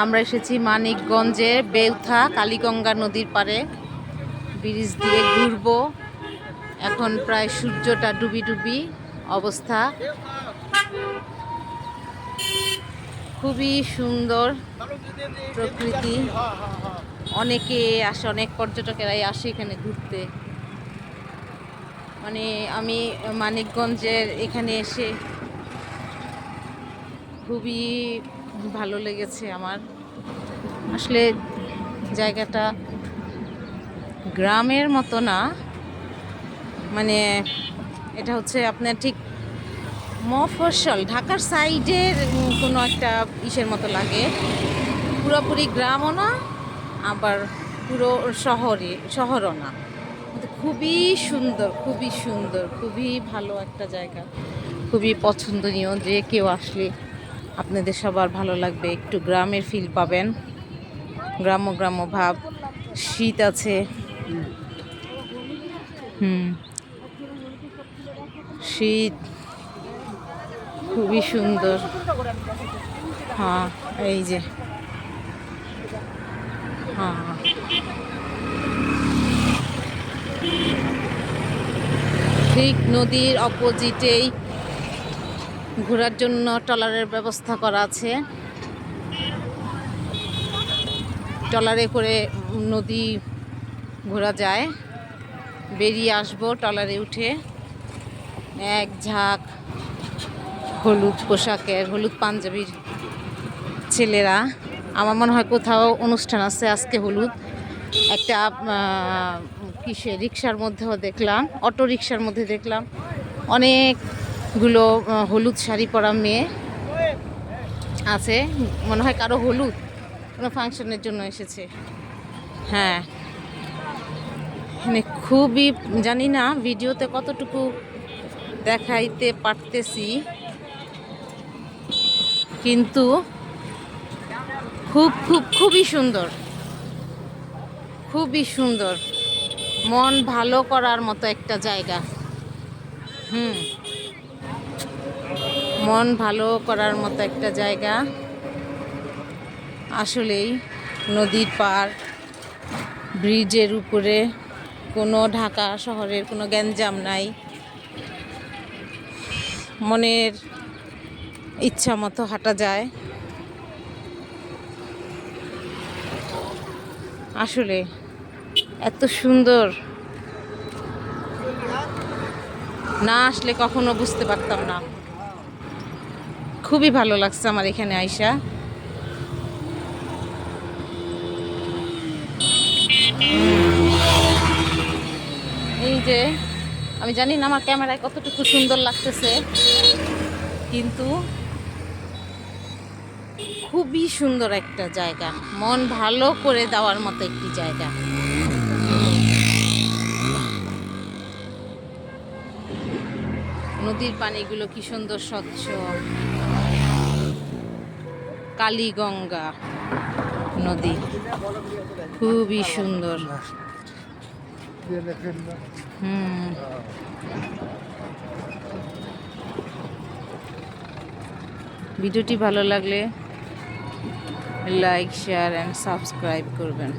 আমরা এসেছি মানিকগঞ্জের বেউথা কালীগঙ্গা নদীর পাড়ে। ব্রিজ দিয়ে ঘুরবো। এখন প্রায় সূর্যটা ডুবি ডুবি অবস্থা। খুবই সুন্দর প্রকৃতি। অনেকে আসে, অনেক পর্যটকেরাই আসে এখানে ঘুরতে। মানে আমি মানিকগঞ্জের এখানে এসে খুবই ভালো লেগেছে আমার। আসলে জায়গাটা গ্রামের মতো না, মানে এটা হচ্ছে আপনার ঠিক মফস্বল ঢাকার সাইডের কোনো একটা ইসের মতো লাগে। পুরোপুরি গ্রামও না, আবার পুরো শহরও না। খুবই সুন্দর, খুবই সুন্দর, খুবই ভালো একটা জায়গা, খুবই পছন্দনীয়। যে কেউ আসলে আপনাদের সবার ভালো লাগবে। একটু গ্রামের ফিল পাবেন, গ্রাম্য গ্রাম্য ভাব। শীত আছে, শীত খুবই সুন্দর। হ্যাঁ, এই যে হ্যাঁ, ঠিক নদীর অপোজিটেই ঘোরার জন্য ট্রলারের ব্যবস্থা করা আছে। ট্রলারে করে নদী ঘোরা যায়। বেরিয়ে আসবো ট্রলারে উঠে। এক ঝাঁক হলুদ পোশাকের, হলুদ পাঞ্জাবির ছেলেরা। আমার মনে হয় কোথাও অনুষ্ঠান আছে আজকে। হলুদ একটা কিসে রিক্সার মধ্যেও দেখলাম, অটো রিক্সার মধ্যে দেখলাম অনেকগুলো হলুদ শাড়ি পরা মেয়ে আছে। মনে হয় কারো হলুদ কোনো ফাংশনের জন্য এসেছে। হ্যাঁ, মানে খুবই, জানি না ভিডিওতে কতটুকু দেখাইতে পারতেছি, কিন্তু খুবই সুন্দর, খুবই সুন্দর। মন ভালো করার মতো একটা জায়গা। মন ভালো করার মতো একটা জায়গা আসলেই। নদীর পার, ব্রিজের উপরে কোনো ঢাকা শহরের কোনো গ্যাঞ্জাম নাই। মনের ইচ্ছা মতো হাঁটা যায়। আসলে এত সুন্দর, না আসলে কখনো বুঝতে পারতাম না। খুবই ভালো লাগছে আমার এখানে আইসা। এই যে আমি জানি না আমার ক্যামেরায় কতটুকু সুন্দর লাগতেছে, কিন্তু খুবই সুন্দর একটা জায়গা, মন ভালো করে দেওয়ার মতো একটি জায়গা। নদীর পানিগুলো কি সুন্দর স্বচ্ছ। কালীগঙ্গা নদী খুবই সুন্দর। ভিডিওটি ভালো লাগলে লাইক, শেয়ার অ্যান্ড সাবস্ক্রাইব করবেন।